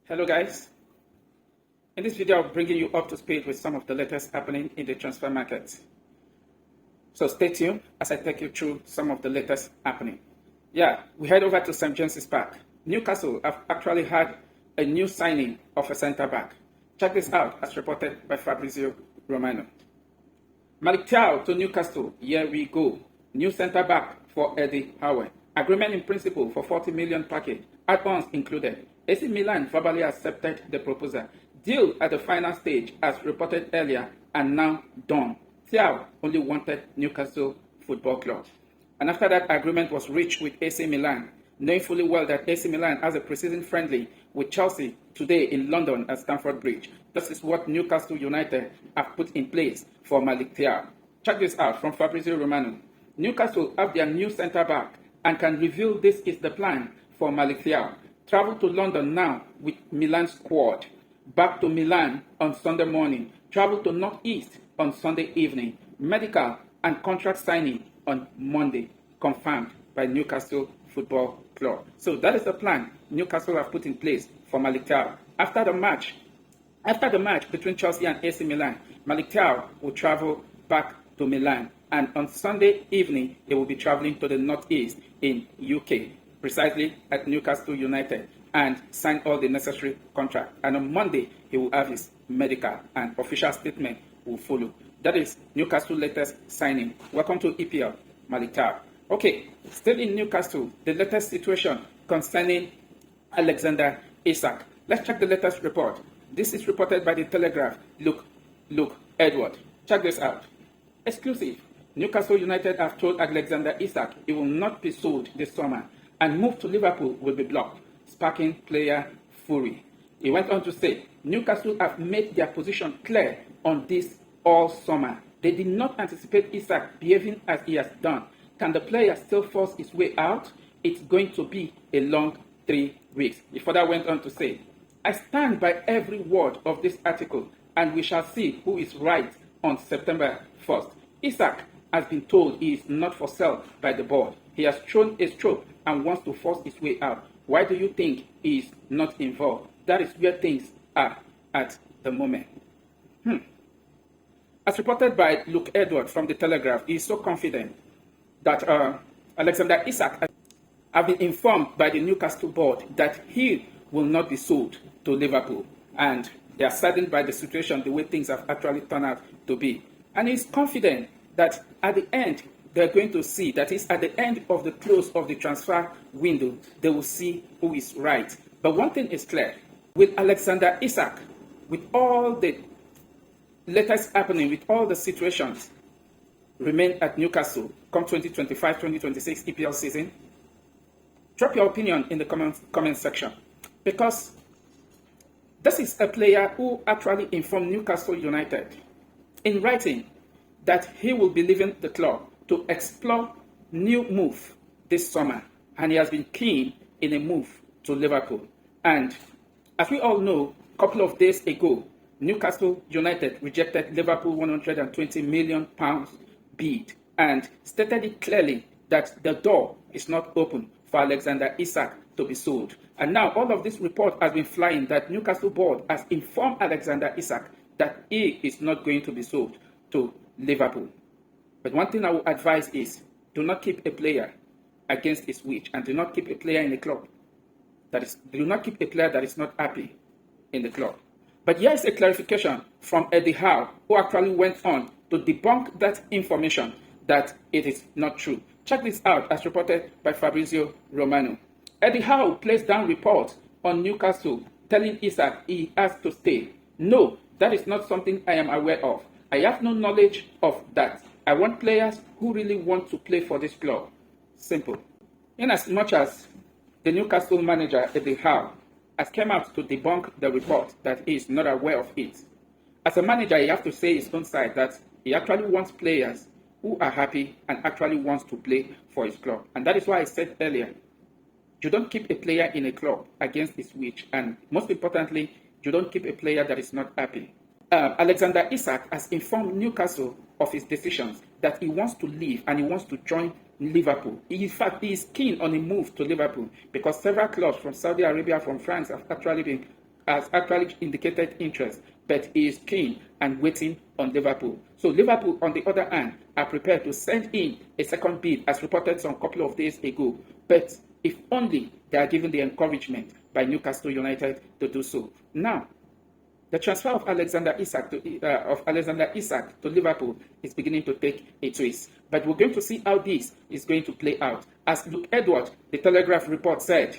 Hello guys, in this video I'm bringing you up to speed with some of the latest happening in the transfer market. So stay tuned as I take you through some of the latest happening. Yeah, we head over to St. James's Park. Newcastle have actually had a new signing of a centre back. Check this out as reported by Fabrizio Romano. Malika to Newcastle, here we go. New centre back for Eddie Howe. Agreement in principle for 40 million package, add-ons included. AC Milan verbally accepted the proposal. Deal at the final stage as reported earlier and now done. Thiago only wanted Newcastle Football Club. And after that agreement was reached with AC Milan, knowing fully well that AC Milan has a pre-season friendly with Chelsea today in London at Stamford Bridge. This is what Newcastle United have put in place for Malika. Check this out from Fabrizio Romano. Newcastle have their new centre-back and can reveal this is the plan for Malika. Travel to London now with Milan squad. Back to Milan on Sunday morning. Travel to Northeast on Sunday evening. Medical and contract signing on Monday. Confirmed by Newcastle Football Club. So that is the plan Newcastle have put in place for Malika. After the match between Chelsea and AC Milan, Malika will travel back to Milan. And on Sunday evening, he will be traveling to the Northeast in UK, precisely at Newcastle United, and sign all the necessary contract. And on Monday, he will have his medical and official statement will follow. That is Newcastle latest signing. Welcome to EPL, Malika. Okay, still in Newcastle, the latest situation concerning Alexander Isak. Let's check the latest report. This is reported by the Telegraph. Look, Edward. Check this out. Exclusive. Newcastle United have told Alexander Isak he will not be sold this summer and move to Liverpool will be blocked, sparking player fury. He went on to say, Newcastle have made their position clear on this all summer. They did not anticipate Isak behaving as he has done. Can the player still force his way out? It's going to be a long 3 weeks. He further went on to say, I stand by every word of this article and we shall see who is right on September 1st. Isak has been told he is not for sale by the board. He has thrown a stroke and wants to force his way out. Why do you think he is not involved? That is where things are at the moment. As reported by Luke Edward from the Telegraph, he is so confident that Alexander Isak has been informed by the Newcastle board that he will not be sold to Liverpool. And they are saddened by the situation, the way things have actually turned out to be. And he's confident that at the end, they're going to see, that is at the end of the close of the transfer window, they will see who is right. But one thing is clear, with Alexander Isak, with all the latest happening, with all the situations, remain at Newcastle come 2025-2026 EPL season, drop your opinion in the comment section. Because this is a player who actually informed Newcastle United in writing that he will be leaving the club to explore new move this summer. And he has been keen in a move to Liverpool. And as we all know, a couple of days ago, Newcastle United rejected Liverpool £120 million bid and stated it clearly that the door is not open for Alexander Isak to be sold. And now all of this report has been flying that Newcastle board has informed Alexander Isak that he is not going to be sold to Liverpool. But one thing I would advise is do not keep a player against his wish, and do not keep a player in the club do not keep a player that is not happy in the club. But here is a clarification from Eddie Howe, who actually went on to debunk that information that it is not true. Check this out as reported by Fabrizio Romano. Eddie Howe placed down reports on Newcastle telling Isak he has to stay. No, that is not something I am aware of. I have no knowledge of that. I want players who really want to play for this club. Simple. In as much as the Newcastle manager, Eddie Howe, has come out to debunk the report that he is not aware of it. As a manager, he has to say his own side that he actually wants players who are happy and actually wants to play for his club. And that is why I said earlier, you don't keep a player in a club against his wish. And most importantly, you don't keep a player that is not happy. Alexander Isak has informed Newcastle of his decisions, that he wants to leave and he wants to join Liverpool. In fact, he is keen on a move to Liverpool because several clubs from Saudi Arabia, from France have actually been has actually indicated interest, but he is keen and waiting on Liverpool. So Liverpool, on the other hand, are prepared to send in a second bid, as reported some couple of days ago. But if only they are given the encouragement by Newcastle United to do so. Now, the transfer of Alexander Isak to Liverpool is beginning to take a twist. But we're going to see how this is going to play out. As Luke Edwards, the Telegraph report said,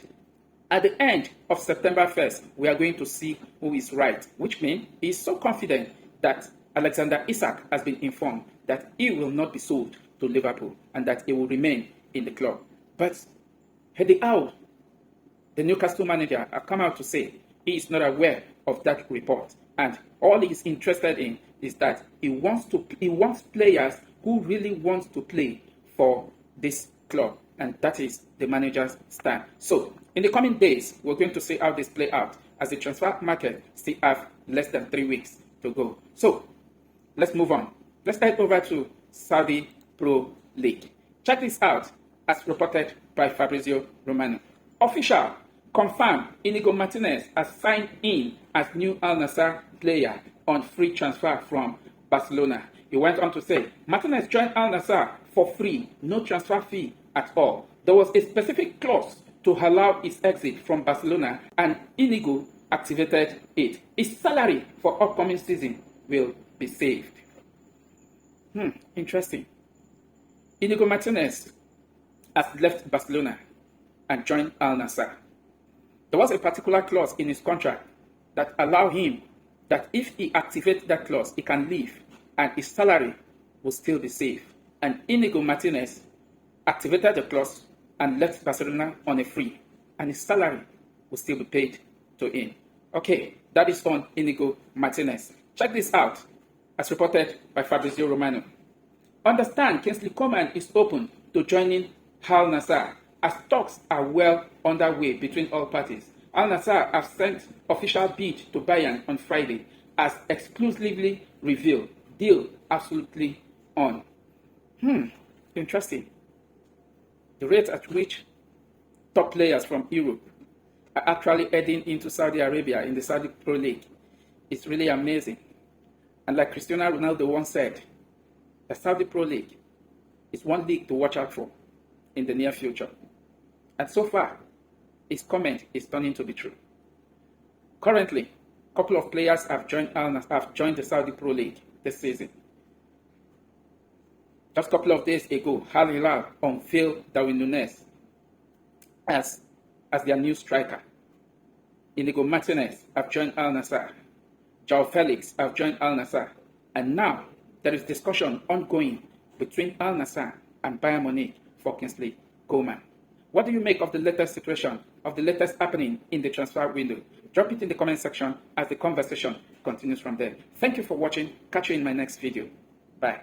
at the end of September 1st, we are going to see who is right, which means he is so confident that Alexander Isak has been informed that he will not be sold to Liverpool and that he will remain in the club. But Eddie Howe, the Newcastle manager, has come out to say he is not aware of that report, and all he is interested in is that he wants players who really want to play for this club, and that is the manager's stand. So in the coming days, we're going to see how this play out, as the transfer market still have less than 3 weeks to go. So let's move on. Let's head over to Saudi Pro League. Check this out, as reported by Fabrizio Romano. Official confirmed Inigo Martinez has signed in as new Al Nassr player on free transfer from Barcelona. He went on to say, Martinez joined Al Nassr for free, no transfer fee at all. There was a specific clause to allow his exit from Barcelona, and Inigo activated it. His salary for upcoming season will be saved. Interesting. Inigo Martinez has left Barcelona and joined Al Nassr. There was a particular clause in his contract that allowed him that if he activates that clause, he can leave and his salary will still be safe. And Inigo Martinez activated the clause and left Barcelona on a free, and his salary will still be paid to him. Okay, that is on Inigo Martinez. Check this out, as reported by Fabrizio Romano. Understand, Kman is open to joining Al Nassr, as talks are well underway between all parties. Al Nassr have sent official bid to Bayern on Friday, as exclusively revealed. Deal absolutely on. Interesting. The rate at which top players from Europe are actually heading into Saudi Arabia in the Saudi Pro League is really amazing. And like Cristiano Ronaldo once said, the Saudi Pro League is one league to watch out for in the near future. And so far, his comment is turning to be true. Currently, a couple of players have joined the Saudi Pro League this season. Just a couple of days ago, Al Hilal unveiled Darwin Núñez as their new striker. Inigo Martinez have joined Al Nassr. João Felix have joined Al Nassr. And now, there is discussion ongoing between Al Nassr and Bayern Munich for Kingsley Kman. What do you make of the latest situation, of the latest happening in the transfer window? Drop it in the comment section as the conversation continues from there. Thank you for watching. Catch you in my next video. Bye.